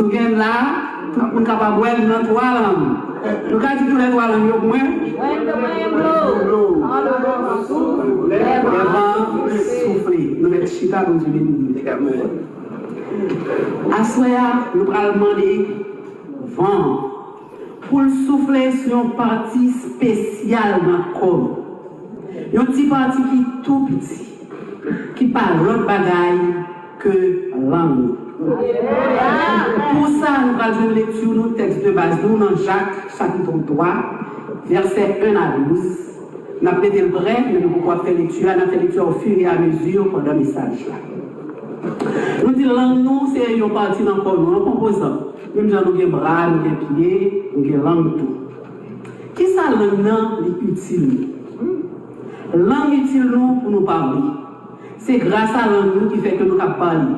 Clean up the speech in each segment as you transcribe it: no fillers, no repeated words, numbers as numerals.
Nous sommes là, tout le monde est capable de boire dans 3 langues. Nous avons dit tous les 3 langues, au moins. Souffler. Nous mettons chita dans une minute. À ce moment, nous allons demander vent pour souffler sur une partie spéciale dans le corps. Un petit parti qui est tout petit, qui parle l'autre bagaille que langue. Pour ça, nous allons faire une lecture du texte de base, nous, dans Jacques, chapitre 3, versets 1 à 12. Nous avons fait le bref, mais nous pouvons faire lecture, nous fait lecture au fur et à mesure pendant le message. Nous disons langue, nous, c'est une partie dans le corps, nous, en composant. Même si nous avons des bras, nous avons des pieds, nous avons langue, tout. Qui ça, langue, est utile? Langue utile, nous, pour nous parler. C'est grâce à langue, nous, qui fait que nous pouvons parler.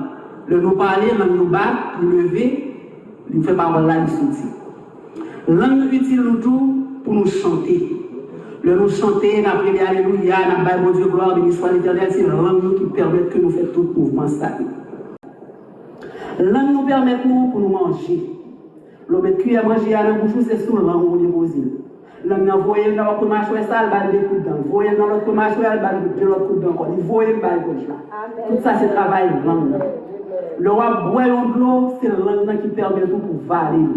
Le nous parler, langue nous battre, nous lever, nous fait parole là, nous sortir. Langue utile, nous, tout, pour nous chanter. Le nous chanter, nous prier Alléluia, nous bailler mon Dieu gloire, béni soit l'Éternel, c'est la langue qui permet que nous fassions tout mouvement ça. La langue nous permet nous pour nous manger. Le mettre cuillère à manger à la bouche, c'est sous la langue où on est posé. La langue voyez dans l'autre mâchoire, ça, elle va des coups dedans. Voyez dans l'autre mâchoire, elle va de l'autre coup dedans. Il voyez dans gauche là. Tout ça, c'est travail de langue. Le roi boit de l'eau, c'est la langue qui permet tout pour valer.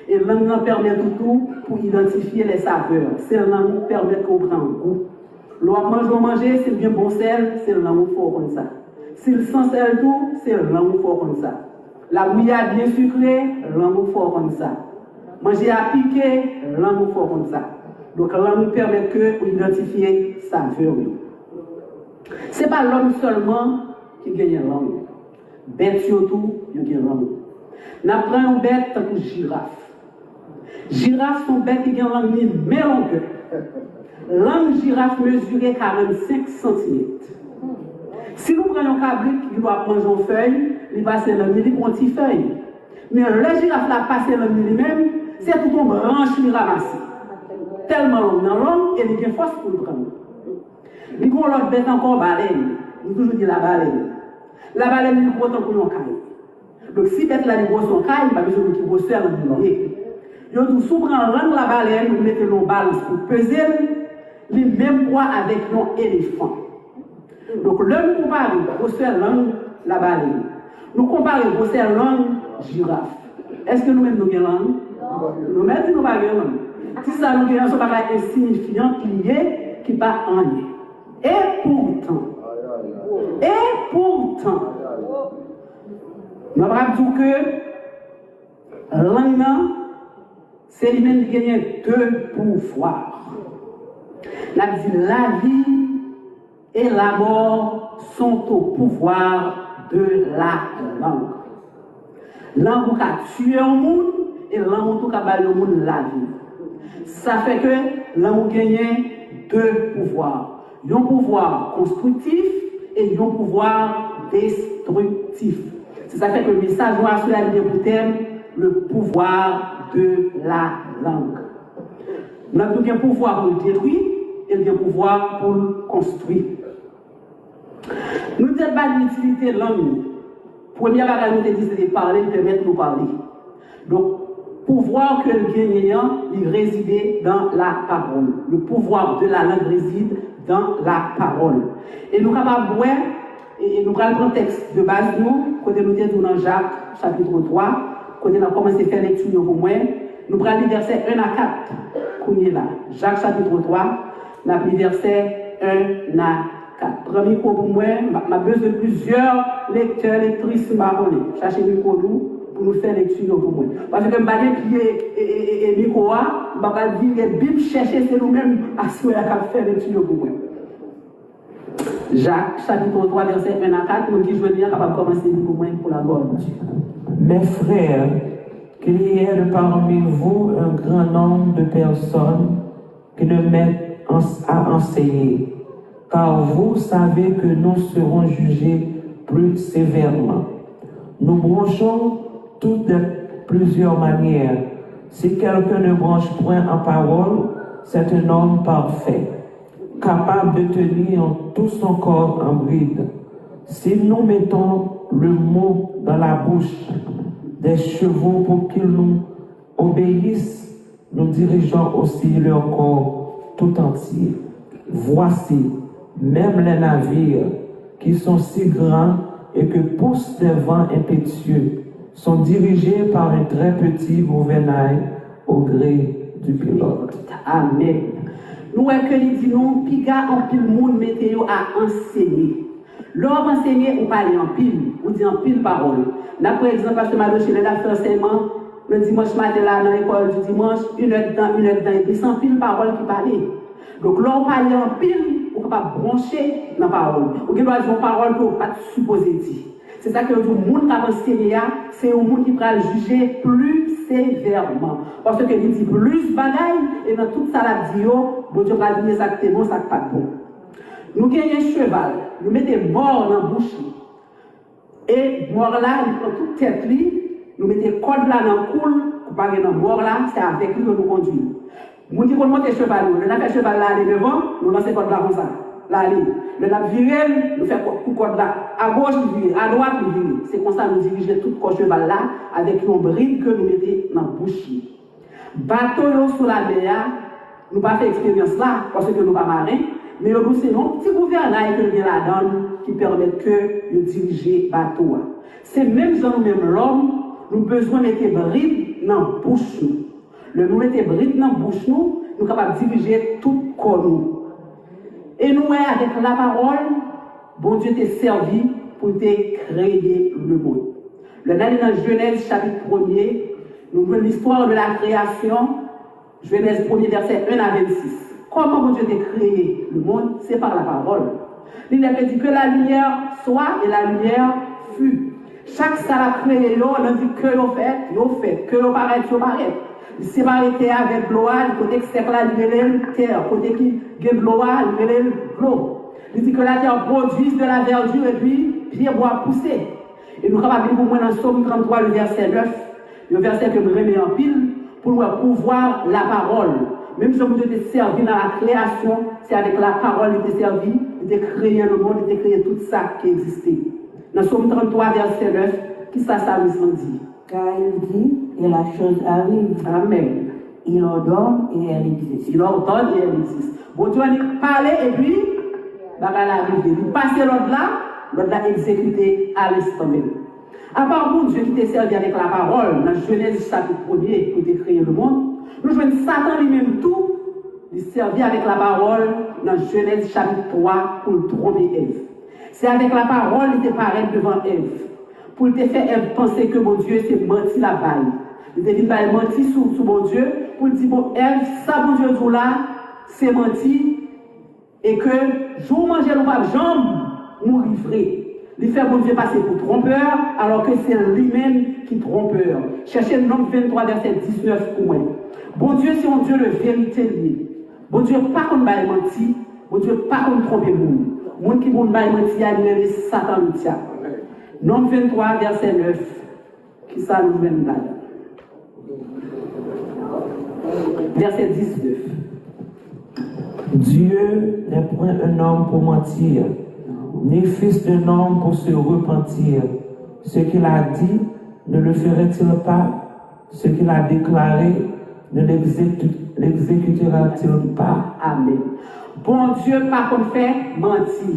Et la langue permet tout pour identifier les saveurs. C'est la langue qui permet qu'on prenne goût. Le roi manger, c'est bien bon sel, c'est la langue qui faut comme ça. S'il sans sel tout, c'est la langue qui faut comme ça. La bouillade bien sucrée, la langue qui faut comme ça. Manger à piquer, la langue qui faut comme ça. Donc la langue permet que pour identifier saveur. Ce n'est pas l'homme seulement qui gagne la langue. Bête surtout, il gagne la langue. Nous prenons une bête comme une girafe. Girafes sont bêtes qui ont une langue mélangée. Langue girafe mesurée 45 cm. Si nous prenons un cabrit qui doit manger une feuille, il passe la langue, il prend une petite feuille. Mais le girafe là passe la langue lui-même, c'est tout une branche qui ramasse. Tellement long dans l'homme, et il a une force pour le prendre. Il y a l'autre bête encore baleine. Nous toujours dit la baleine. La baleine, il prend pour une caille. Donc si bête là, il prend son caille, il va besoin de grosse la langue. Yo tout souvent rendre la baleine, nous mettons nos balance pour peser les mêmes poids avec nos éléphants. Donc l'homme compare grosseur langue la baleine. Nous comparons grosseur langue girafe. Est-ce que nous-mêmes nous avons langue? Nous mettons nous pas langue. Si ça nous avons ce bagage insignifiant lié qui pas en lien. Et pourtant, nous avons dit que langue c'est lui-même qui gagne 2 pouvoirs. La vie et la mort sont au pouvoir de la langue. Langue qui a tué un monde et langue qui a battu le monde la vie. Ça fait que langue gagne 2 pouvoirs. Un pouvoir constructif et un pouvoir destructif. C'est ça fait que le message doit sur la ligne pour thème le pouvoir de la langue. Nous avons un pouvoir pour le détruire et un pouvoir pour le construire. Nous avons pas l'utilité de la langue. Première chose que nous avons dit, c'est de parler, de permettre de nous parler. Donc, pouvoir que le gagnant, il réside dans la parole. Le pouvoir de la langue réside dans la parole. Et nous sommes capables de voir, et nous prenons le contexte de base, nous, quand nous sommes dans Jacques, chapitre 3, quand on a commencé à faire lecture pour moi, nous prenons les versets 1 à 4, qu'on est là. Jacques chapitre 3, nous avons les versets 1 à 4. Premier cours pour moi, je besoin de plusieurs lecteurs, lectrices, cherchez le micro pour nous faire lecture pour moi. Parce que je ne vais pas dire et micro, je ne vais pas dire que Bible chercher, c'est nous-mêmes à faire lecture pour moi. Jacques chapitre 3, verset 1 à 4, nous disons que je vais capable de commencer pour moi pour la gloire de Dieu. Mes frères, qu'il y ait parmi vous un grand nombre de personnes qui le mettent à enseigner, car vous savez que nous serons jugés plus sévèrement. Nous branchons toutes de plusieurs manières. Si quelqu'un ne branche point en parole, c'est un homme parfait, capable de tenir tout son corps en bride. Si nous mettons le mot dans la bouche des chevaux pour qu'ils nous obéissent, nous dirigeons aussi leur corps tout entier. Voici, même les navires qui sont si grands et que poussent des vents impétueux sont dirigés par un très petit gouvernail au gré du pilote. Amen. Nous avons que dit nous, piga en pile monde météo à enseigner. L'homme enseigner ou parler en pile, ou dire en pile parole. Là, par exemple, parce que ma loge, elle a fait enseignement, le dimanche matin, là, dans l'école du dimanche, une heure dedans, et puis sans pile parole qui parlait. Donc, l'homme parler en pile, on ne peut pas brancher dans la parole. Ou qu'il doit dire une parole qu'on ne peut pas supposer dire. C'est ça que le monde qui a enseigné, c'est un monde qui va juger plus sévèrement. Parce que il dit plus bagaille, et dans toute ça, la dit, bon Dieu va dire exactement ça qui pas bon. Nous gagnons un cheval, nous mettons mort dans la bouche. Et mort là, il prend toute tête, nous mettons corde là dans le cou, pour pas dans mort là, c'est avec lui que nous conduisons. Nous qui monter le cheval, nous avons fait cheval là, aller devant, nous lançons corde là comme ça. Là, le lap viré, nous faisons coup corde là, à gauche, nous viré, à droite, nous viré. C'est comme ça que nous dirigeons tout le cheval là, avec une bride que nous mettons dans la bouche. Bateau sur la mer, nous pas fait expérience là, parce que nous ne sommes pas marins. Mais nous, c'est un petit gouvernail que vient là-dedans qui permet de diriger le bateau. C'est même dans nous-mêmes l'homme, nous avons besoin de mettre bride dans la bouche. Le nous mettre bride dans la bouche, nous sommes capables de diriger tout le corps. Et nous, avec la parole, bon Dieu t'a servi pour te créer le monde. Le dans Genèse chapitre 1er, nous voyons l'histoire de la création, Genèse 1er verset 1 à 26. Comment bon Dieu t'a créé le monde? C'est par la parole. Il a dit que la lumière soit et la lumière fut. Chaque ça l'a créé, on a dit que l'on fait, que l'on paraît, il s'est arrêté avec l'eau, côté que c'est la terre, côté qui gagne l'eau, l'eau. Il dit que la terre produise de la verdure et puis pied bois pousser. Et nous avons vu pour moi dans Somme 33, le verset 9, le verset que nous remettons en pile, pour nous pouvoir la parole. Même si Dieu t'a servi dans la création, c'est avec la parole qu'il t'a servi, il t'a créé le monde, il t'a créé tout ça qui existait. Dans Somme 33, verset 9, qui ça nous dit? Car il dit, et la chose arrive. Amen. Il ordonne et elle existe. Il ordonne et elle existe. Bon Dieu a parlé et puis, bagal arrive. Il passe l'autre là exécuté à l'instant même. À part bon Dieu qui t'a servi avec la parole, dans Genèse chapitre 1er, pour te créer le monde, nous jouons Satan lui-même tout, il servit avec la parole dans Genèse chapitre 3 pour tromper Ève. C'est avec la parole qu'il te paraît devant Ève. Pour te faire Ève penser que mon Dieu c'est menti la balle. Il te dit pas menti sur mon Dieu, pour dire bon Ève, ça mon Dieu tout là, c'est menti, et que jour manger nous pas jambe, nous livrer. Il fait bon Dieu passer pour trompeur, alors que c'est lui-même qui trompeur. Cherchez le nombre 23, verset 19 pour moi. Bon Dieu, c'est un Dieu de vérité. Bon Dieu, pas qu'on va mentir. Bon Dieu, pas qu'on trompe le monde. Le monde qui va mentir, il est Satan. Nombre 23, verset 9. Qui ça nous mène là? Verset 19. Dieu n'est point un homme pour mentir, ni fils d'un homme pour se repentir. Ce qu'il a dit, ne le ferait-il pas? Ce qu'il a déclaré, ne l'exécutera-t-il pas? Amen. Bon Dieu, pas qu'on fait mentir.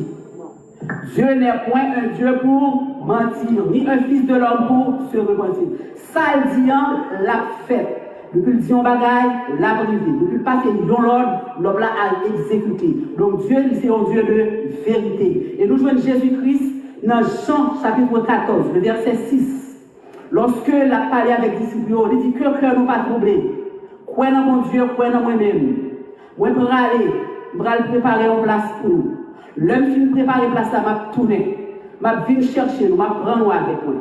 Dieu n'est point un Dieu pour mentir, ni un fils de l'homme pour se repentir. Ça le dit, l'a fait. Depuis le dion bagaille, l'a privé. Depuis le passé, l'homme l'a exécuté. Donc Dieu, c'est un Dieu de vérité. Et nous jouons Jésus-Christ dans Jean chapitre 14, le verset 6. Lorsque l'a parlé avec les disciples, il dit que cœur nous pas troublé. Croyez dans mon Dieu, croyez dans moi-même. Moi, je vais aller, je vais préparer une place pour nous. L'homme qui me prépare une place, m'a tourné. M'a venu chercher nous, m'a prendre avec moi.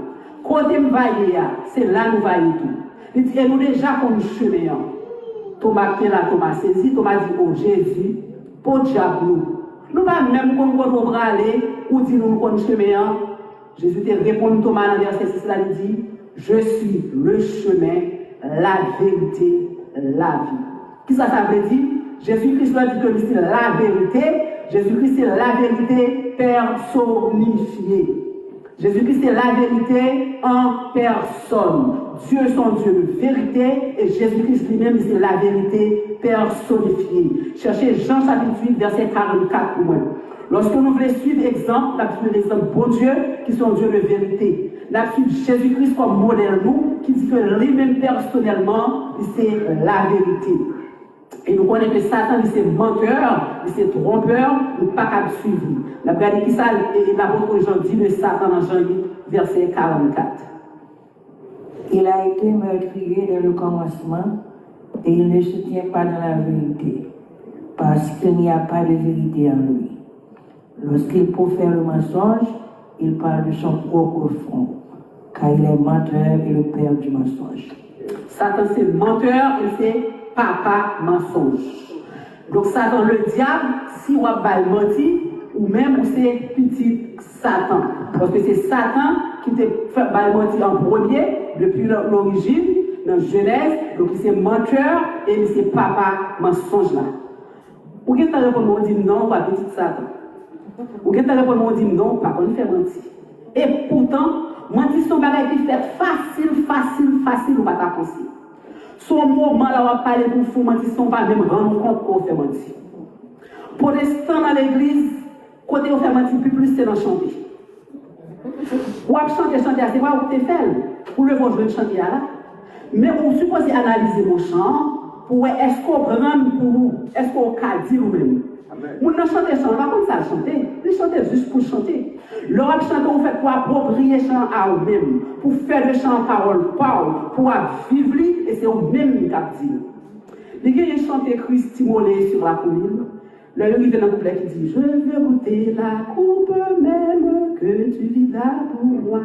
Côté me vailler, c'est là nous vaillons tout. Il dit, et nous déjà comme chemin. Thomas qui est là, Thomas saisi, Thomas dit, oh Jésus, pour diable nous. Nous pas même comme on va aller, ou dit nous comme chemin. Jésus te répond Thomas dans le verset 6, là, il dit, je suis le chemin, la vérité, la vie. Qui ça veut dire? Jésus-Christ a dit que c'est la vérité. Jésus-Christ c'est la vérité personnifiée. Jésus-Christ est la vérité en personne. Dieu son Dieu de vérité et Jésus-Christ lui-même c'est la vérité personnifiée. Cherchez Jean chapitre 8 verset 44 pour moi. Lorsque nous voulons suivre l'exemple, nous suivons l'exemple bon Dieu qui sont Dieu de vérité. Nous suivons Jésus-Christ comme modèle nous qui dit que lui-même personnellement c'est la vérité. Et nous connaissons que Satan, c'est menteur, c'est trompeur, nous ne pouvons pas suivre. Nous avons regardé qui ça, et l'apôtre Jean dit de Satan dans Jean 8, verset 44. Il a été meurtrier dès le commencement et il ne se tient pas dans la vérité, parce qu'il n'y a pas de vérité en lui. Lorsqu'il profère le mensonge, il parle de son propre front, car il est menteur et le père du mensonge. Satan, c'est menteur et c'est papa mensonge. Donc, Satan, le diable, si on va le mentir, ou même c'est petit Satan. Parce que c'est Satan qui te fait mentir en premier, depuis l'origine, dans Genèse. Donc, c'est menteur et c'est papa mensonge là. Ou qu'est-ce que tu réponds, on dit non, pas petit Satan. Ou qu'est-ce que tu réponds, on dit non, pas qu'on fait mentir. Et pourtant, mentir, c'est un bagage qui fait facile, ou pas ta penser. Son moment là, on va parler pour vous mentir, son pas même rendre compte qu'on fait mentir. Pour l'instant, dans l'église, côté on fait mentir, plus c'est dans chanter. Ou à chanter, c'est pas où tu fais. Pour le voir, je vais chanter là. Mais on suppose analyser mon chant pour est-ce qu'on prend pour nous, est-ce qu'on peut dire nous-mêmes. On ne chante pas comme ça, chanter. On chante juste pour chanter. L'Europe chante, on fait pour approprier le chant à eux-mêmes, pour faire le chant en parole, pour vivre, et c'est eux-mêmes qui disent. Les gars, ils chantent Christ Mollet sur la colline. Là, il y a un couplet qui dit: je veux goûter la coupe même que tu vis là pour moi.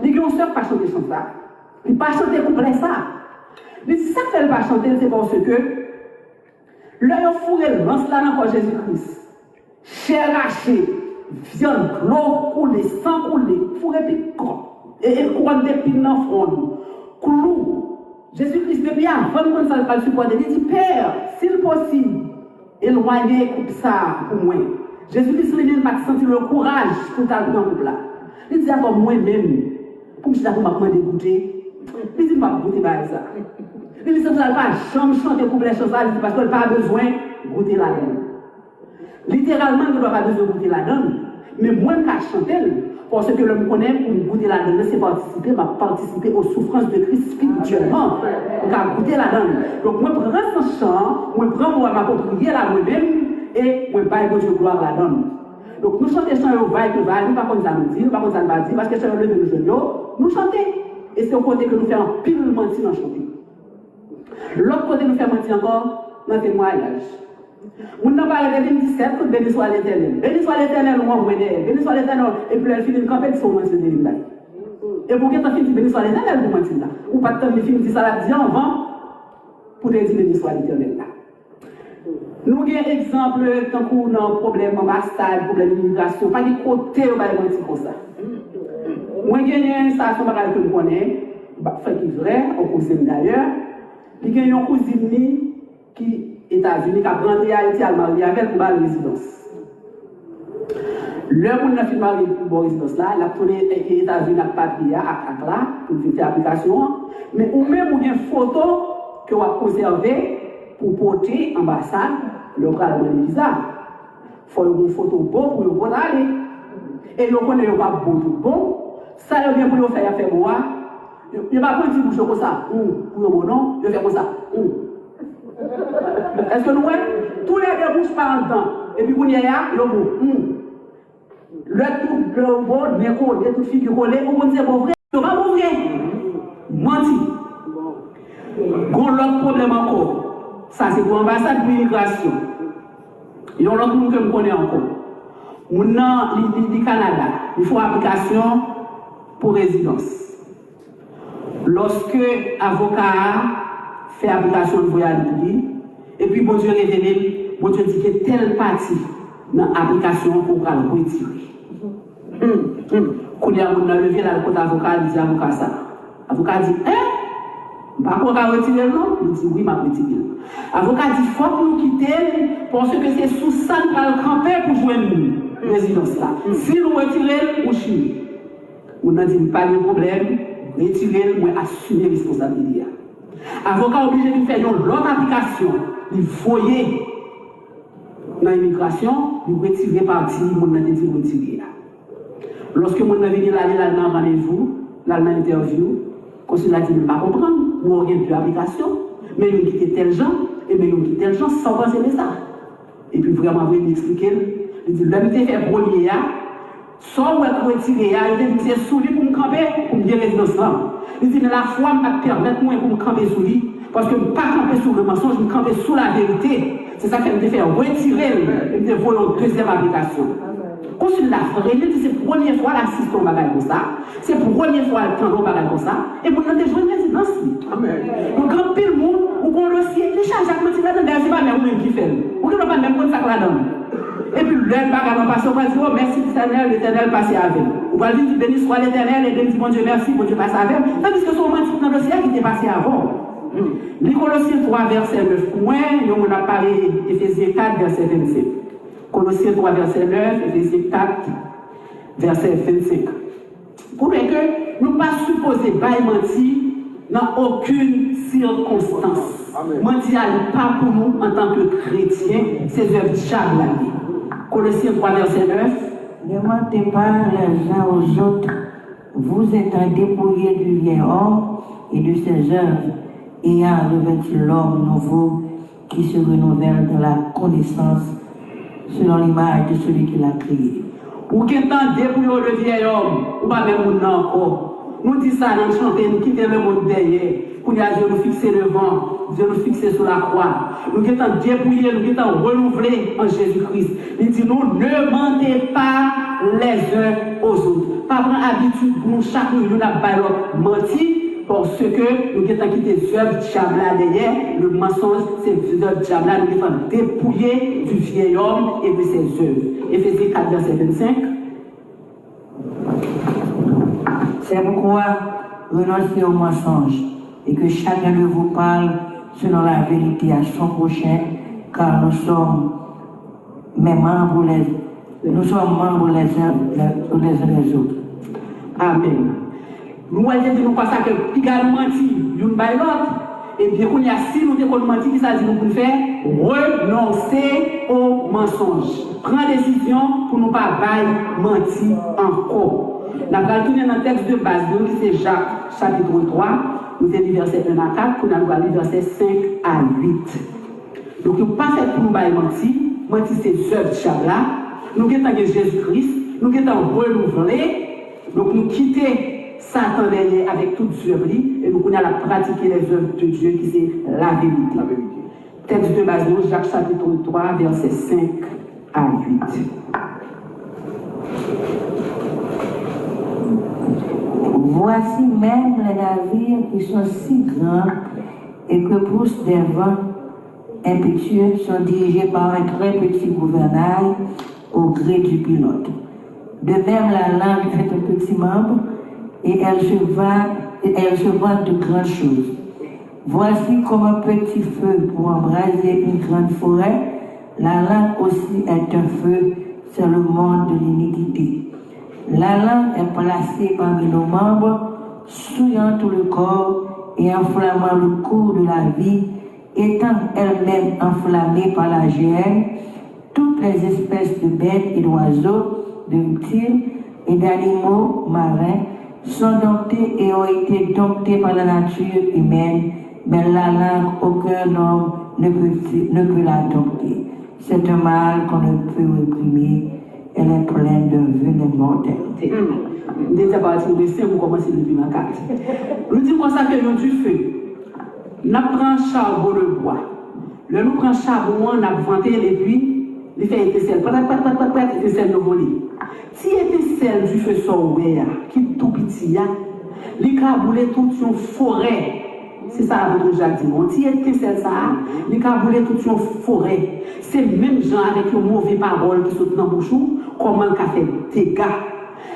Les gars, on ne sait pas chanter ça. Ils ne pas chanter couplet ça. Mais si ça fait pas chanter, c'est parce que là, ils ont fourré lance là dans Jésus-Christ. Chair hachée, viande, l'eau coulée, sang coulé, fourré piquant, et couronne d'épines dans le front. Clou. Jésus-Christ, depuis avant qu'on ne s'en pas supporter, il dit: Père, s'il possible, éloignez coupe ça pour moi. Jésus-Christ lui-même n'a pas senti le courage pour t'aller dans le couple là. Il dit: encore moi-même, pour que je t'aille m'apprendre à goûter. Il dit: je ne vais pas goûter ça. Il dit: je ne vais pas jamais chanter pour les choses parce qu'elle n'a pas besoin de goûter la donne. Littéralement, il n'a pas besoin de goûter la donne. Mais moi, je vais chanter parce que l'homme connaît pour goûter la donne, c'est participer aux souffrances de Christ spirituellement. On va goûter la donne. Donc, moi, je prends ce chant, moi, je prends m'approprier la moi-même et moi, je vais Dieu gloire la donne. Donc, nous chantons chant au vaille que vaille, nous pas comme ça nous dit, nous pas comme ça nous va dire, parce que c'est le lever de genoux, nous chantons. Et c'est au côté que nous faisons un pile mentir dans chanter. L'autre côté, nous faisons mentir encore dans le témoignage. Nous n'avons pas parlé de 2017, que béni soit l'Éternel. Béni soit l'Éternel, on va béni soit l'Éternel, et puis elle finit de camper de son mentir de l'Éternel. Et pour que tu finis béni soit l'Éternel, vous mentir là. Ou pas de temps de finir de ça la dire avant, pour te dire béni soit l'Éternel là. Nous avons un exemple, tant qu'on a un problème ambassade, problème d'immigration, pas de côté où on va mentir comme ça. Moi, j'ai une station que je connais, fait qui est vrai, on cousine d'ailleurs. Il y a une cousine qui est États-Unis, qui a rentré à Haïti, à marier avec pour la résidence. Le monde a fait marier pour la résidence là, il a tourné les États-Unis à papier, à là, pour faire l'application. Mais ou même, il y a une photo que vous avez conservée pour porter l'ambassade, le bras de visa. Il faut une photo bonne pour vous aller. Et vous connaissez pas bon. Ça, il vient pour faire moi. Il va prendre un petit bouchon comme ça. Pour le bon nom, je fais comme ça. Est-ce que nous voyons? Tous les deux bouches par en temps. Et puis, vous y allez, le bon. Le tout, le bon, les rôles, les toutes filles qui roulent, on va dire bon vrai. On va bon vrai. Menti. Bon, l'autre problème encore. Ça, c'est pour l'ambassade de l'immigration. Il y a l'autre monde que je connais encore. Nous, du Canada, il faut application pour résidence. Lorsque l'avocat fait application de voyage pour lui, et puis bon Dieu révèle, bon Dieu dit que telle partie dans l'application pour le retirer. Quand il y a un levé là, le côté avocat, il dit avocat ça. L'avocat dit: par contre, on va retirer non? Il dit: oui, je vais retirer. L'avocat dit: il faut que nous quitter parce que c'est sous ça qu'on va camper pour jouer une résidence là. Si nous retirons, on chie. On a dit pas de problème, retirer, moi assumer la responsabilité. Avocat obligé de faire une autre application, il foyer dans l'immigration, il retirer partie, mon a dit retirer. Lorsque mon a venu là dans rendez-vous, là dans interview, consulat dit pas comprendre, nous avons deux applications, mais nous quitter tel gens et mais nous quitter tel gens sans penser de ça. Et puis vraiment il expliquer, il dit là il fait premier soit ou retirer, il dit c'est sous lui pour me camper pour me dire résidence là. Il dit mais la foi m'a permettre moi pour me camper sous lui parce que je ne pas camper sur le mensonge, je me camper sous la vérité. C'est ça qu'elle me fait retirer, elle me voler une deuxième application. Quand je l'ai fait, c'est la première fois qu'elle assiste au bagage comme ça. C'est la première fois qu'elle prend au bagage comme ça. Et pour nous, on a joué une résidence. Donc, quand pile le monde, on a le dossier, les charges à côté là-dedans, c'est pas même qui fait. On ne peut pas même prendre ça là-dedans. Et puis, le bagage en passant, on va dire, oh, merci l'Éternel, passez avec. On va dire, béni soit l'Éternel, et béni bon Dieu, merci, bon Dieu, passe avec. Tandis que c'est au moins dans le dossier qui était passé avant. Les Colossiens 3, verset 9, on a parlé Éphésiens 4, verset 25. Colossiens 3, verset 9, Éphésiens 4, verset 25. Pour que nous ne pas supposer bail menti dans aucune circonstance. Menti n'est pas pour nous en tant que chrétiens, c'est œuvres diable. Colossiens 3, verset 9. Ne mentez pas les uns aux autres, vous étant dépouillés du vieil homme et de ses œuvres, ayant revêtu l'homme nouveau qui se renouvelle dans la connaissance selon l'image de celui qui l'a créé. Ou qui entend dépouiller le vieil homme, ou pas même nous encore. Nous disons ça dans le chanter, nous quittons le monde derrière, pour nous fixer devant, nous fixer sur la croix. Nous qui entend dépouiller, nous qui entend renouveler en Jésus-Christ. Il dit nous ne mentez pas les uns aux autres. Pas prendre habitude pour nous chaque jour nous n'avons menti. Parce que nous avons quitté les œuvres diable derrière, le mensonge, c'est les œuvres diable, nous avons dépouillé du vieil homme et de ses œuvres. Éphésiens 4, verset 25. C'est pourquoi renoncez au mensonge et que chacun de vous parle selon la vérité à son prochain, car nous sommes membres les uns des autres. Amen. Nous allons dire pas ça que pigal menti d'une bail l'autre et bien qu'on y a si nous devons mentir qui ça dit nous pour faire renoncer au mensonge. Prendre décision pour nous pas bail mentir encore. Nous allons tourner dans le texte de base donc c'est Jacques chapitre 3, nous avons verset 1 à 4, nous allons lire verset 5 à 8. Donc nous pas fait pour nous bail mentir c'est œuvre diable là. Nous qui sommes Jésus-Christ, nous qui sommes renouvelés, donc nous quitter Satan derrière avec toute œuvre et nous allons pratiquer les œuvres de Dieu qui c'est la vérité. Texte de base, Jacques chapitre 3, verset 5 à 8. Voici même les navires qui sont si grands et que poussent des vents impétueux sont dirigés par un très petit gouvernail au gré du pilote. De même, la langue fait un petit membre et elle se vante de grandes choses. Voici comme un petit feu pour embraser une grande forêt, la langue aussi est un feu, c'est le monde de l'iniquité. La langue est placée parmi nos membres, souillant tout le corps et enflammant le cours de la vie, étant elle-même enflammée par la géhenne. Toutes les espèces de bêtes et d'oiseaux, de reptiles et d'animaux marins sont domptés et ont été domptés par la nature humaine, mais la langue, aucun homme ne peut la dompter. C'est un mal qu'on ne peut réprimer. Elle est pleine de venin mortel. Déjà, partir de 5, vous commencez depuis la 4. Nous disons comme ça que nous du feu. Nous prenons charbon de bois. Là, nous prenons charbon, on a vanté et puis, il fait étincelle. Étincelle de voler. Si étincelle du feu sort, qui est tout petit, il a boulé toute une forêt. C'est ça votre Jacques dit. Si étincelle ça, il a boulé toute une forêt. C'est même gens avec une mauvaise parole qui sont dans le bouchon, comment il a fait des dégâts.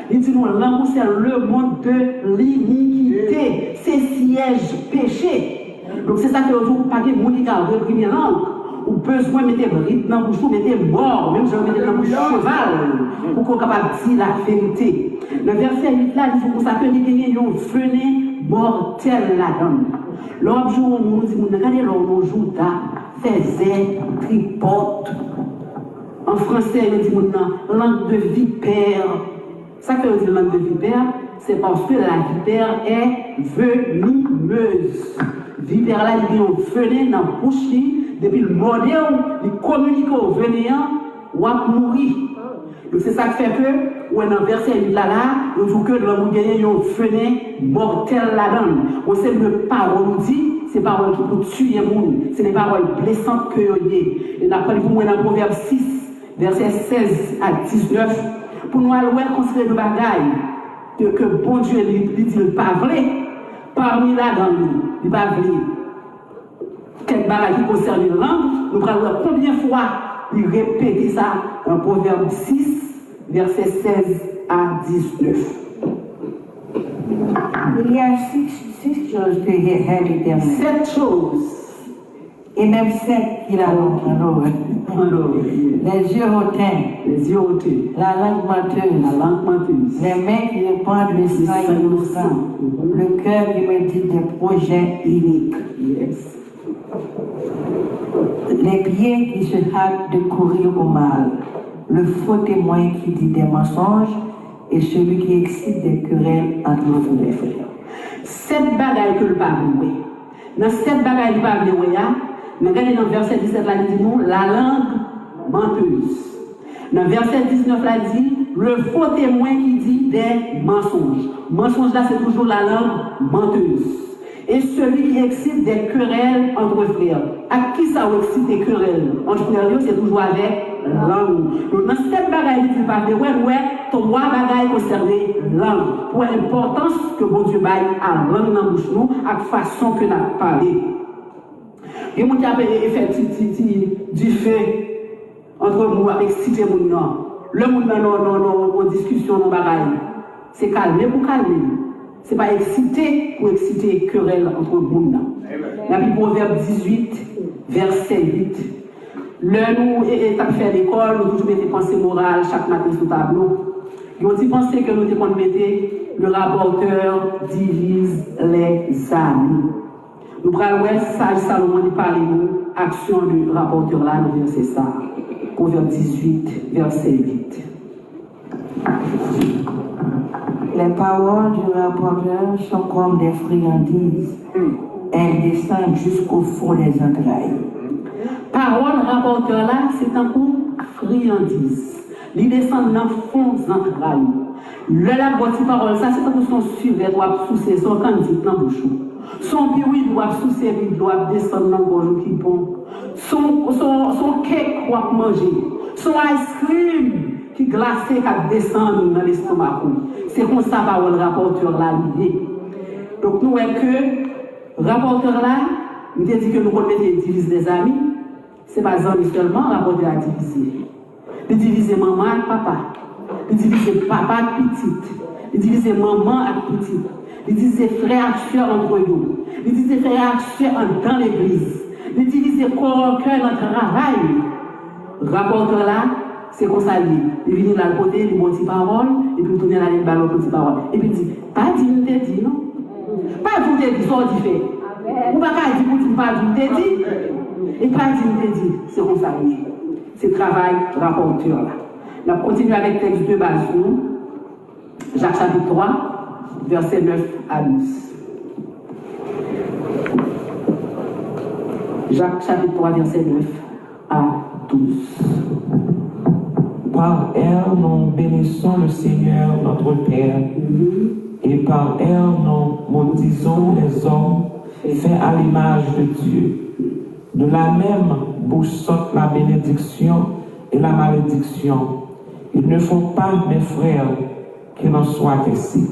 Il dit nous, l'amour c'est le monde de l'iniquité, c'est siège péché. Donc c'est ça que vous pas que monde qui a repris langue. Ou besoin de mettre rythme dans le bouchon, mettre mort, même si on met dans le bouchon cheval, pour qu'on soit capable de dire la vérité. Le verset 8 là, il dit qu'on s'appelle qu'il y a un venin mortel là-dedans. L'autre jour, on nous dit, regardez, l'autre jour, faisait, tripote. En français, on dit, langue de vipère. Ça que veut dire langue de vipère, c'est parce que la vipère est venimeuse. Vipère là, il y a un venin dans la bouche, depuis le modèle, il communique au venin, ou à mourir. Donc c'est ça qui fait que, ou dans le verset là, on dit que l'homme gagne un venin mortel là-dedans. On sait que parole nous dit, c'est parole qui peut tuer le monde, c'est des paroles blessantes que vous avez. Et d'après vous, moi dans Proverbe 6, verset 16 à 19, pour nous aller considérer le bagaille que bon Dieu lui dit pas vrai, parmi là dans nous, il pas vrai. Quel bagaille qui concerne la langue, nous allons voir combien de fois il répète ça dans Proverbe 6, verset 16 à 19. Il y a six choses que l'Éternel. 7 choses. Et même 7 qu'il a alors. Les yeux hautains. La langue menteuse. Les mains qui répandent le sang innocent. Le cœur qui médite des projets iniques. Yes. Les pieds qui se hâtent de courir au mal. Le faux témoin qui dit des mensonges et celui qui excite des querelles entre les frères. 7 bagailles que le pape loué. Dans 7 bagailles du pape loué, regardez dans le verset 17 là, il dit nous, la langue menteuse. Dans le verset 19 là, il dit le faux témoin qui dit des mensonges. Mensonge là, c'est toujours la langue menteuse. Et celui qui excite des querelles entre frères. À qui ça excite des querelles entre frères, c'est toujours avec la langue. Donc dans 7 bagailles du pape loué, 3 bagailles concernées langue. Pour l'importance que bon Dieu baille à la langue dans la bouche nous, à la façon que nous avons parlé. Et mon diable est fait du fait entre nous avec cité mon nom. Le monde non discussion non bagaille. C'est calmer pour calmer. C'est pas exciter pour exciter querelle entre nous. La Bible Proverbe 18 verset 8. Le nous est fait l'école, nous toujours mettons pensée morale chaque matin sur le tableau. Et on dit penser que nous devons mettre le rapporteur divise les amis. Nous prenons sage Salomon de parler nous action du rapporteur là dans verset ça. Proverbe 18 verset 8. Les paroles du rapporteur sont comme des friandises. Elles descendent jusqu'au fond des entrailles. Parole rapporteur là, c'est un coup friandise. Il descend dans le fond des entrailles. Le la boîte parole ça, c'est un coup son sujet doit sous ses organiques dans le bouchon. Son piwi doit sous ses vides doit descendre dans le gorge qui pompe. Son cake doit manger. Son ice cream qui glacé qui descend dans l'estomac. C'est comme ça parole rapporteur là lié. Donc nous est que rapporteur là, nous dit que nous connaissons diviser des amis. C'est pas amis seulement rapporteur à diviser. Il divise maman et papa. Il divise papa et petite. Il divise maman et petite. Il divise frères et sœurs entre eux. Il divise frères et sœurs dans l'église. Il divise corps cœur dans le travail. Rapporteur là, c'est comme ça. Il vient là le côté, il monte parole, et puis il tourne là, il balance petite parole. Et puis il dit, pas dit, nous t'ai dit, non? Pas tout t'ai dit, ça dit fait. Ou pas dire pour dire pas tout t'ai dit. Et pas dit, nous t'ai dit, c'est comme ça. C'est travail rapporteur là. On va continuer avec le texte de base. Jacques chapitre 3, verset 9 à 12. Jacques chapitre 3, verset 9 à 12. Par elle, nous bénissons le Seigneur notre Père, et par elle, nous maudisons les hommes faits à l'image de Dieu. De la même bouche sortent la bénédiction et la malédiction. Il ne faut pas, mes frères, qu'il en soit ainsi.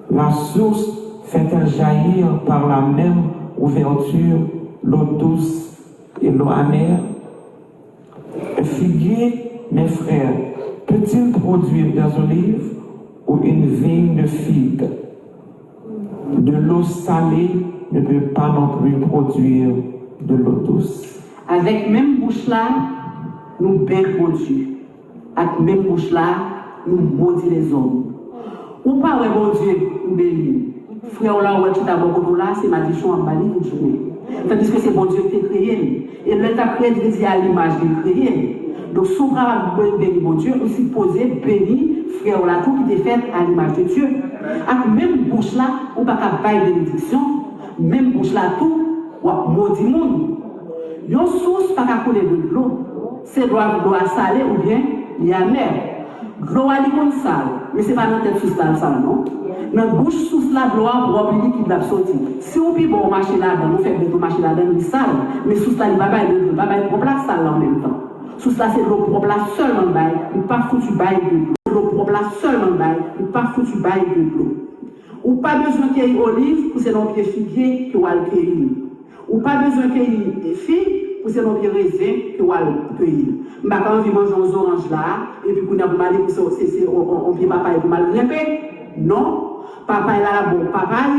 La source fait-elle jaillir par la même ouverture l'eau douce et l'eau amère? Un figuier, mes frères, peut-il produire des olives ou une vigne de figues? De l'eau salée ne peut pas non plus produire de l'eau douce. Avec même bouche là, nous bénissons Dieu. Avec même bouche là, nous maudissons les hommes. Ou pas, ouais, bon Dieu, ou béni. Frère, là, ouais, tu t'as beaucoup là, c'est malédiction en Bali toute journée. Tandis que c'est bon Dieu qui t'a créé. Et là, tu as créé des à l'image de créé. Donc, si on a béni mon Dieu, on s'y posait béni, frère, là, tout qui est fait à l'image de Dieu. Avec même bouche là, on ne peut pas bailler bénédiction. Même bouche là, tout, on maudit le monde. Yon source pas qu'à couler de l'eau. C'est l'eau salée ou bien l'amère. L'eau elle est sale, mais ce n'est pas dans tête source là, ça, non? Dans la bouche source là, l'eau propre liquide qui va sortir. Si on peut bon marcher là-dedans, on fait de marcher là-dedans, il sale, mais source là, il va pas être propre là, sale en même temps. Source là, c'est l'eau propre là seulement bail, il pas foutu bail de l'eau. L'eau propre là seulement bail, il pas foutu bail de l'eau. Ou pas besoin qu'il y ait olive pour c'est dans pied figuier que on va le cueillir. Ou pas besoin qu'il y ait fille pour c'est dans pied raisin que on va le cueillir. Mais quand on vit manger aux oranges là, et puis qu'on a mal pour ça, on vient papa et mal grimper. Non, papa est là, bon, papa,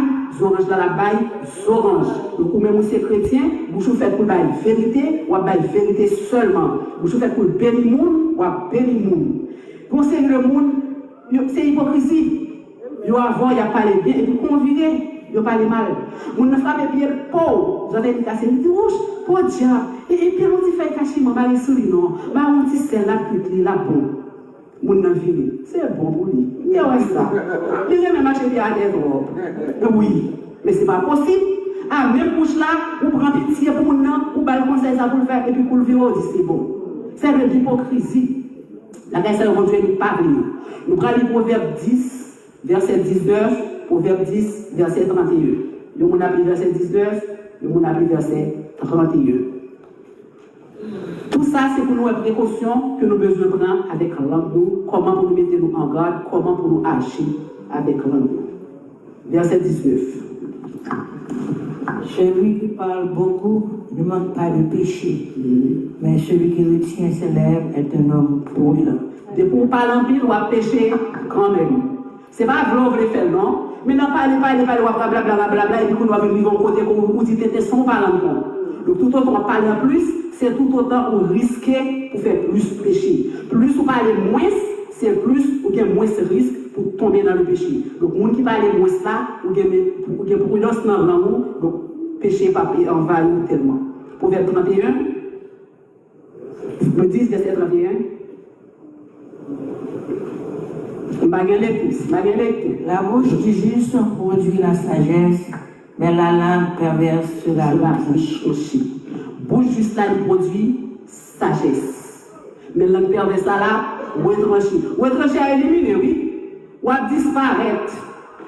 oranges là, la baille, oranges. Donc, ou même si c'est chrétien, vous faites pour la vérité, ou la vérité seulement. Vous faites pour le béni monde, ou la béni monde. Conseiller le monde, c'est hypocrisie. Yo avant, il a parlé bien, et puis convié, il a parlé mal. On ne frappe bien le pauvre, vous avez dit casser une rouge, pour diable. Et puis on dit fait cacher mon mari souris, non. Bah on dit c'est la pute, la bonne. Mon n'a viré. C'est bon pour lui. Il y a ça. Il a même acheté à des robes. Oui, mais c'est pas possible. Ah, même bouche là, ou prend pitié pour mon nom, ou bah le conseil ça pour le faire, et puis pour le vivre, c'est bon. C'est de l'hypocrisie. La guerre, c'est le Dieu n'est pas venu. Nous prenons le proverbe 10. Verset 19, proverbe 10, verset 31. Le monde appelle verset 19, le monde appelle verset 31. Tout ça, c'est pour nous une précaution que nous devons prendre avec l'amour, comment pour nous mettre nous en garde, comment pour nous agir avec l'amour. Verset 19. Celui qui parle beaucoup ne manque pas de péché, mais celui qui retient ses lèvres est un homme prudent. Et pour parler en pile, on va pécher quand même. Ce n'est pas vouloir le faire, non? Mais non, parler, blablabla, et puis qu'on doit venir au côté qu'on vous dit que c'est sans parler encore. Donc tout autant on parle en plus, c'est tout autant on risque pour faire plus péché. Plus on parle moins, c'est plus ou bien moins de risque pour tomber dans le péché. Donc les gens qui parlent moins là, ou bien prudence dans l'amour, donc péché pas envahir tellement. Proverbe 31, le 10 verset 31. La bouche du juste produit la sagesse, mais la langue perverse sera la bouche aussi. Bouche juste là, il produit sagesse. Mais la langue perverse là, ou étranger à éliminer, oui. Ou à disparaître.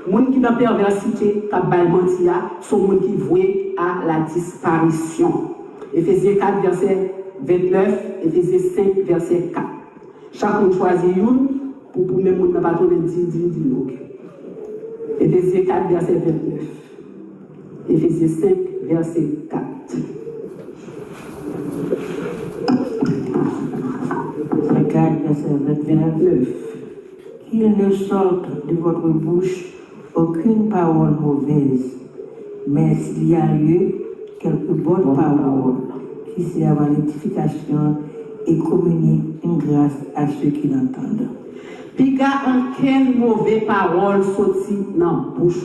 Les gens qui ont la perversité, qui ont menti, sont les gens qui vouent à la disparition. Éphésiens 4, verset 29, Éphésiens 5, verset 4. Chacun choisit une. Pour que même monde n'a pas tourné 10. Éphésiens 4, verset 29. Éphésiens 5, verset 4. C'est 4, verset 29. Qu'il ne sorte de votre bouche aucune parole mauvaise, mais s'il y a lieu, quelques bonnes paroles qui servent à l'édification et communiquent une grâce à ceux qui l'entendent. Puis, aucune mauvaise parole sorti dans la bouche.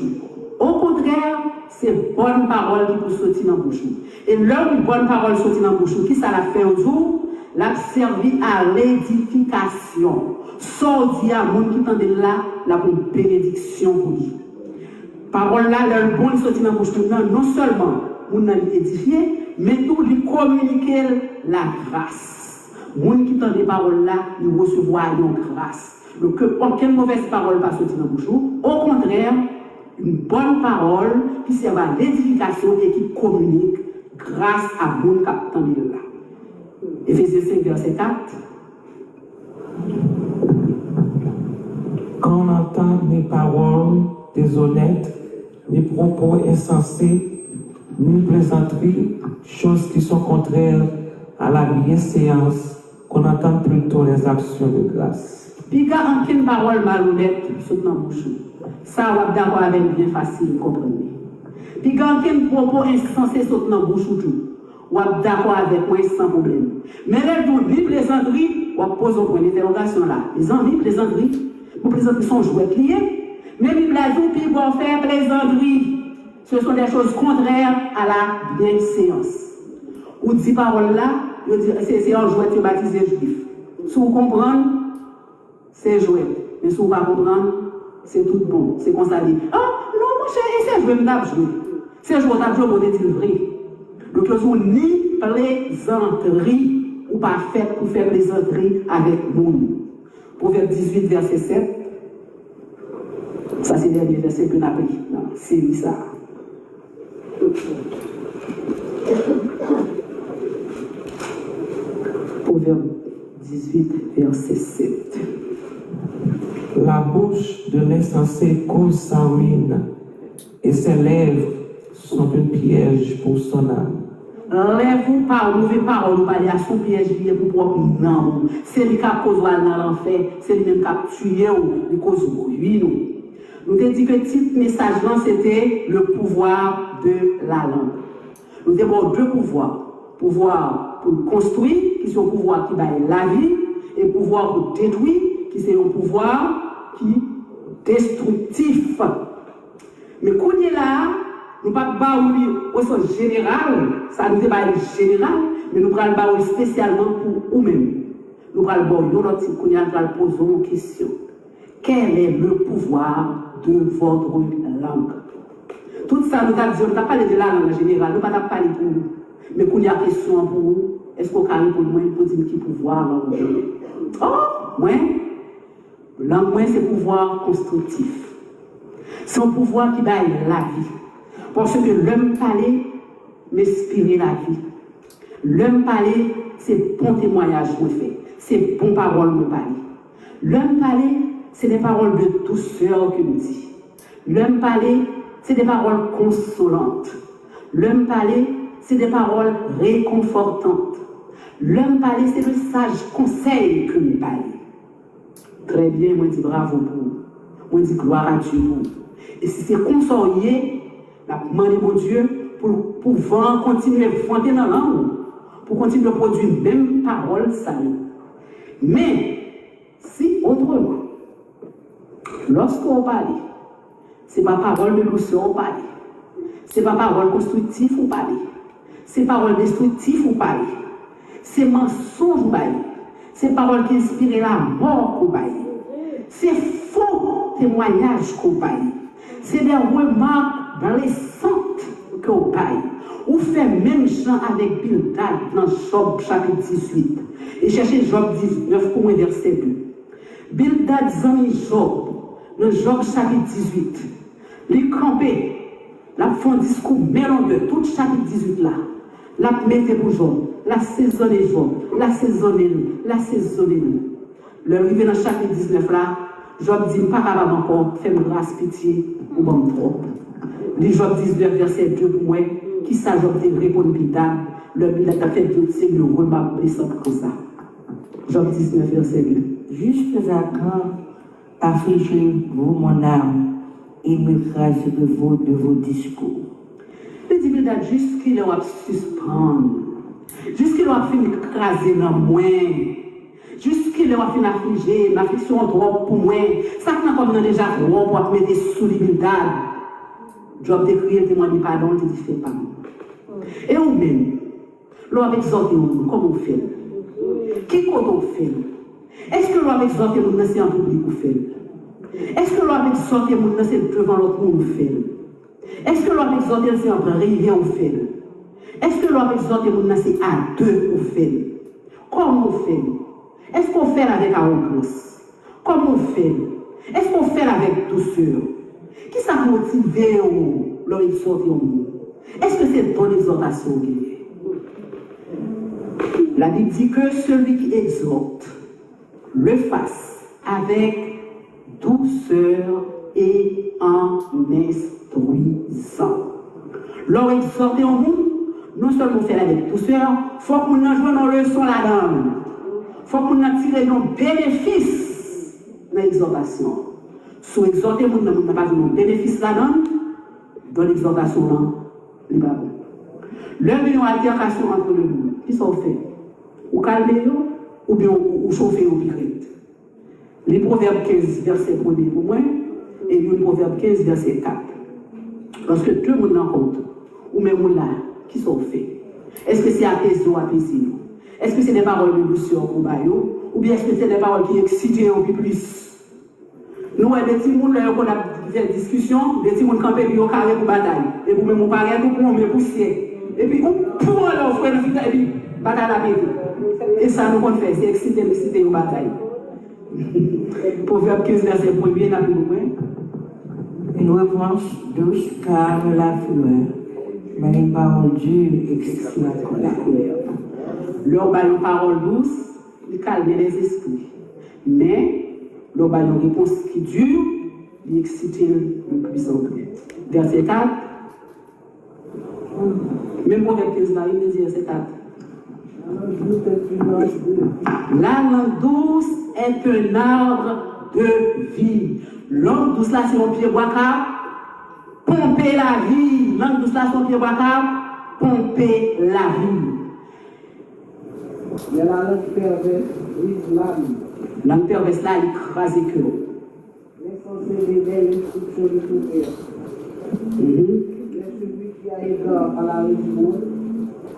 Au contraire, c'est bonne parole qui peut sortir dans la bouche. Et l'heure où bonne parole sortit dans la bouche, qui ça l'a fait au jour? L'a servi à l'édification. Sorti à monde qui tendait là, la bénédiction pour lui. Parole là, le bon sorti dans la bouche, non seulement on a édifié, mais tout lui communiquer la grâce. Monde qui tendait parole là, il recevra une grâce. Donc, aucune mauvaise parole pas sortir dans la bouche. Au contraire, une bonne parole qui sert à l'édification et qui communique grâce à mon capitaine là. Éphésiens 5, verset 4. Quand on entend les paroles déshonnêtes, les propos insensés, ni plaisanteries, choses qui sont contraires à la bienséance, qu'on entend plutôt les actions de grâce. Puis quand on a une parole malhonnête saute dans la bouche, ça va d'accord avec bien facile comprendre. Puis quand on a un propos insensé saute dans la bouche on va d'accord avec moi sans problème. Mais là pour ni plaisanterie, on pose un point d'interrogation là. Les envies plaisanterie, vous plaisanterie sont jouets liés. Mais Bible a dit, puis bon faire plaisanterie. Ce sont des choses contraires à la bienséance. Ou dit parole là, c'est un jouet qui baptise les juifs. Si vous comprenez, c'est jouet. Mais si vous ne comprenez pas, c'est tout bon. C'est comme ça dit. Ah, non, mon cher, c'est jouet, je jouer. C'est jouet, je jouer, c'est vrai. Donc, je suis ni plaisanterie ou pas fait pour faire plaisanterie avec nous. Proverbe 18, verset 7. Ça, c'est le dernier verset que nous avons pris. C'est ça. Proverbe 18, verset 7. La bouche de l'insensé cause sa ruine, et ses lèvres sont un piège pour son âme. Lève-vous par mauvais paroles, pas à son piège lié pour propre non. C'est lui qui a causé dans l'enfer, c'est lui même qui a tué ou cause ruine. Nous avons dit que le titre message là, c'était le pouvoir de la langue. Nous avons deux pouvoirs. Pouvoir pour construire, qui sont un pouvoir qui baille la vie, et pouvoir pour détruire, qui c'est un pouvoir qui est destructif. Mais quand on est là, nous ne pouvons pas au sens général, ça nous est pas général, mais nous prenons pas spécialement pour nous-mêmes. Nous prenons poser une question. Quel est le pouvoir de votre langue? Tout ça, nous avons dit, on n'a pas parlé de la langue en général, nous n'avons pas parlé pour nous. Mais quand il y a une question pour vous, est-ce qu'on carré pour moi pour dire qui pouvoir langue? Oh, moi, langue, c'est pouvoir constructif. C'est un pouvoir qui baille la vie. Parce que l'homme parler m'inspire la vie. L'homme parler, c'est bon témoignage qu'on fait. C'est bon parole qu'on parle. L'homme parler, c'est des paroles de douceur que nous dit. L'homme parler, c'est des paroles consolantes. L'homme parler, c'est des paroles réconfortantes. L'homme parler, c'est le sage conseil que nous parlons. Très bien, moi je dis bravo pour vous. Moi je dis gloire à Dieu pour vous. Et si c'est consolier, la demande mon Dieu pour pouvoir continuer à fonder dans la langue, pour continuer à produire même parole salut. Mais, si autrement, lorsqu'on parle, ce n'est pas parole de douceur on parle, ce n'est pas parole constructive on parle, c'est parole destructive on parle, c'est mensonge on parle, c'est parole qui inspire la mort qu'on parle, c'est faux témoignage qu'on parle, c'est des remarques dans les centres qu'on parle. Ou fait même gens avec Bildad dans Job chapitre 18. Et cherchez Job 19 pour verset 2. Bildad zami Job, dans Job chapitre 18. Les campés, la font discours mélangé, tout chapitre 18 là. La mettez pour Job, la saisonnez Job, la saisonnez nous. Le arrivé dans chapitre 19 là, Job dit, pas capable encore, fais-moi grâce, pitié, ou bon trop. Les Job 19 verset 2 pour moi, qui ça Job te répond Bildad, le Bildad a fait d'autres signes, le remarque blessant comme ça. Job 19 verset 2. Jusque à quand affligez-vous mon âme et m'écrasez de vos discours? Le dit Bildad, jusqu'il a suspendre, jusqu'il a fini écraser dans moi, jusqu'il a fini affliger, l'affliction trop pour moi, ça n'a pas déjà trop pour mettre sous les Bildad. Job décrit, il témoigne pardon, il dit, fais pas. Et vous-même, l'on a exhorté nous, comment on fait? Qui compte on fait? Est-ce que l'on a exhorté nous, c'est en public ou fait? Est-ce que l'on a exhorté nous, c'est devant l'autre monde ou fait? Est-ce que l'on a exhorté c'est en privé ou fait? Est-ce que l'on a exhorté nous, c'est à deux ou fait? Comment on fait? Est-ce qu'on fait avec arrogance? Comment on fait? Est-ce qu'on fait avec douceur? Qui ça motive leur exhortation? Est-ce que c'est ton exhortation qui est? La Bible dit que celui qui exhorte le fasse avec douceur et en instruisant. Leur exhorter en nous, non seulement faire avec douceur, il faut qu'on en joue nos leçons là-dedans. Il faut qu'on en tire nos bénéfices de l'exhortation. Si vous exhortez, vous n'avez pas de bénéfice là-dedans, dans l'exhortation là, il va bon. L'heure de l'altercation entre le monde, qui sont faits? Ou calmer ou bien ou chauffer ou virer. Les Proverbes 15, verset 1 pour moi, et le Proverbe 15, verset 4. Lorsque tout le monde rencontre, ou même là, qui sont faits? Est-ce que c'est apaiser ou apaiser? Est-ce que c'est des paroles de douceur pour Bayo? Ou bien est-ce que c'est des paroles qui excitent un peu plus? Nous, des petits gens, là, on a fait discussion, des petits gens campés, puis on carré pour bataille. Et vous même, on paraît tout pour on met poussière. Et puis, on prend leur frère, et puis, bataille à péter. Et ça, nous, on fait, c'est exciter une bataille. Proverbe 15, verset 1, bien à plus loin. Une réponse douce calme la fureur, mais une parole dure excite la colère. Leur bail une parole douce, il calme les esprits. Mais, leur bail une réponse qui dure, il excite le puissant. Verset 4. Même Proverbe 15, là, il dit verset 4. La langue douce est un arbre de vie. Langue douce là, c'est mon pied bois pomper la vie. Langue douce là, c'est mon pied bois pomper la vie. Mais la langue perverse brise l'âme. Langue perverse là, il crase le cœur. L'insensé révèle l'instruction de tout père. Mais celui qui a égard à la rue du monde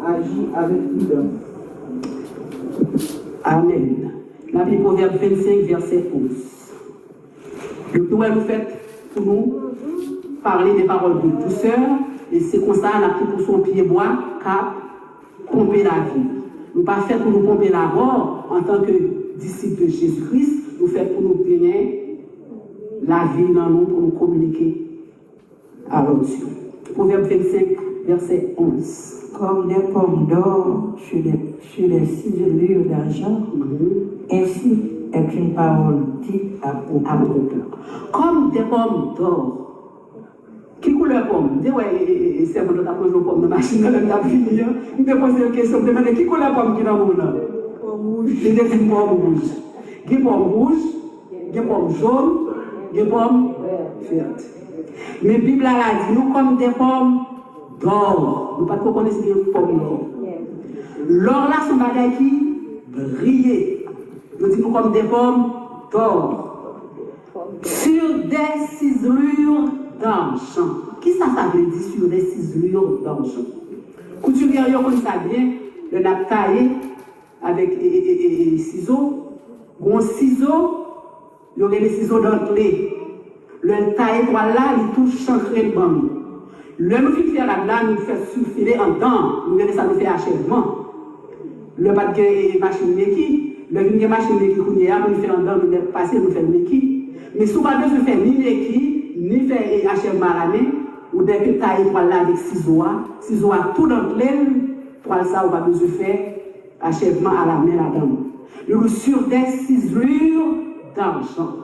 agit avec prudence. Amen. La Bible Proverbe 25, verset 11. Le tout est fait pour nous parler des paroles de douceur, et c'est comme ça, la pour son pied bois, cap, pomper la vie. Nous pas fait pour nous pomper la mort en tant que disciples de Jésus-Christ, nous fait pour nous gagner la vie dans nous, pour nous communiquer à l'autre Dieu. Proverbe 25, verset 11. Comme des pommes d'or sur les ciselures d'argent, ainsi est une parole dite à propos. Comme des pommes d'or. Qui couleur pomme? Ouais, c'est bon, on a posé une pomme dans la machine, on a fini. On a posé une question, on a demandé qui couleur pomme qui est dans le monde? Pomme rouge. C'est des pommes rouges. Il y a pomme rouge, il y a pomme jaune, il y a pomme verte. Mais la Bible a dit, nous comme des pommes d'or. Nous ne pouvons pas connaître des pommes d'or. L'or là, c'est un bagage qui brille. Nous disons comme des pommes d'or. Sur des ciselures d'argent. Qui ça veut dire sur des ciselures d'argent? Couturier, on connaît ça bien. Le nap taillé avec ciseaux. Bon ciseau, il y aurait les ciseaux d'entrée. Le taille pour là, il touche chancré le banc. Le nous fait faire là, nous fait souffler en temps. Nous ça nous fait achèvement. Le pas de machine qui, le machine qui nous fait en temps, nous fait passer, nous fait qui. Mais souvent, nous ne fait ni qui, ni fait achèvement à l'année, ou dès que taille pour là avec ciseaux tout dans l'aile, pour ça, on va nous faire achèvement à la main là-dedans. Nous sur des ciselures d'argent.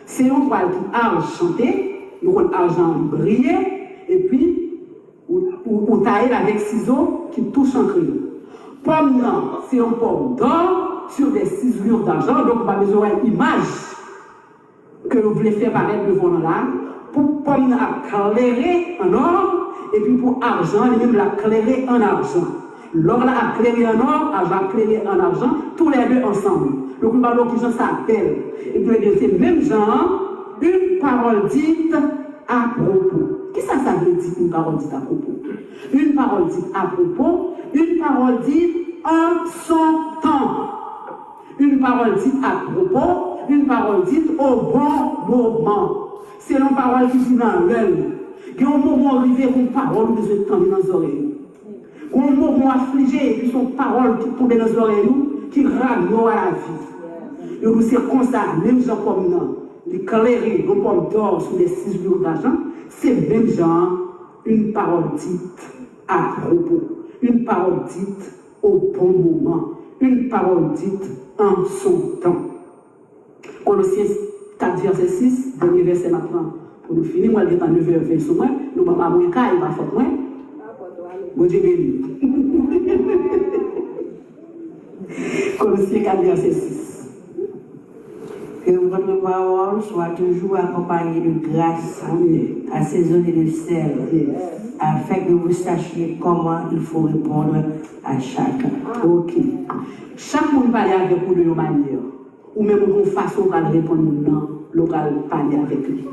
C'est un poil qui argenté, nous avons argent brillé, et puis, on taille avec ciseaux qui touchent en crayon. Pomme, non, c'est un pomme d'or sur des ciselures d'argent, donc on va besoin d'une image que vous voulez faire paraître devant là, pour pomme clairer en or, et puis pour argent, lui-même la clairer en argent. L'or là a clairé en or, argent clairé en argent, tous les deux ensemble. Donc nous parlons que ça s'appelle. Et puis c'est même genre, une parole dite à propos. Qu'est-ce que ça veut dire une parole dite à propos? Une parole dite à propos, une parole dite en son temps. Une parole dite à propos, une parole dite au bon moment. C'est une parole qui dit dans l'œil. Il y a un moment arrivé où une parole qui se tend dans les oreilles. Un moment affligé, et puis son parole qui tombe dans les oreilles, qui ramène à la vie. Et nous c'est comme ça, même gens comme nous, les clairer, nos pommes d'or sur les ciselures d'argent, c'est même genre une parole dite à propos, une parole dite au bon moment, une parole dite en son temps. Colossiens 4, verset 6, dernier verset maintenant. Pour nous finir, moi, je vais à 9h20 sur moi, nous ne pouvons pas moins il va faire moins. Bon Dieu béni. Colossiens 4, verset 6. Que votre parole soit toujours accompagnée de grâce, assaisonnée de sel, afin que vous sachiez comment il faut répondre à chacun. Ok. Chaque monde parle avec vous de une manière, ou même une façon de répondre maintenant. local parler avec lui.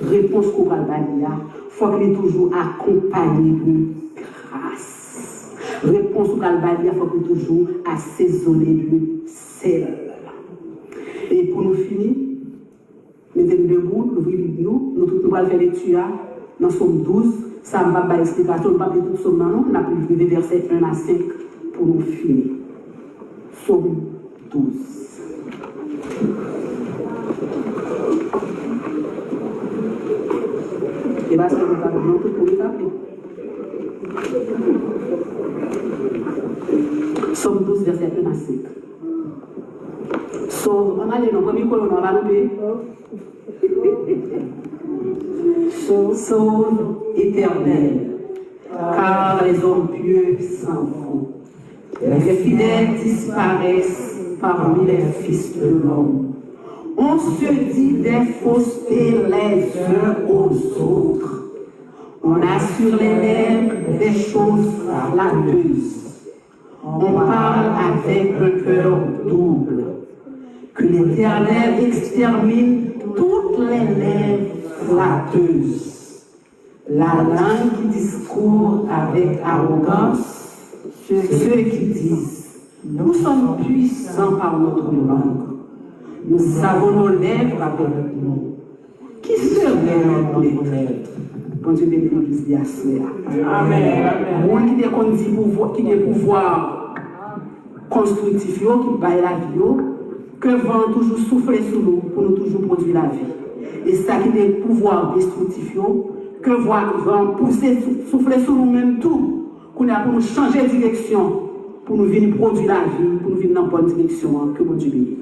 Réponse qu'on va donner, faut qu'il est toujours accompagné de grâce. Réponse qu'on va donner, faut qu'il est toujours assaisonné de sel. Et pour nous finir, mettez-nous debout, nous allons faire lecture dans Somme 12. Ça ne va pas expliquer, on ne va pas tout Somme, non, on a pu vivre versets 1 à 5 pour nous finir. Somme 12. Et bien, ça nous va vraiment tout pour nous taper. Somme 12, verset 1 à 5. Sauve, on a les noms, premier colonne, on va nous payer. Sauve éternel, car les hommes pieux s'en vont. Les fidèles disparaissent parmi les fils de l'homme. On se dit des faussetés les uns aux autres. On a sur les lèvres des choses flatteuses. On parle avec un cœur double. Que l'Éternel extermine toutes les lèvres flatteuses. La langue qui discourt avec arrogance, ceux qui disent, nous sommes puissants par notre langue. Nous savons nos lèvres avec nous. Qui serait notre maître? Bon Dieu bénit l'Église d'Assoya. Amen. Moun qui a pouvoir constructif, qui baille la vie, que vent toujours souffler sur nous pour nous toujours produire la vie. Et ça qui est pouvoir destructif, que vent pousser, souffler sur nous-mêmes tout, pour nous changer de direction, pour nous venir produire la vie, pour nous venir dans la bonne direction. Que bon Dieu bénisse.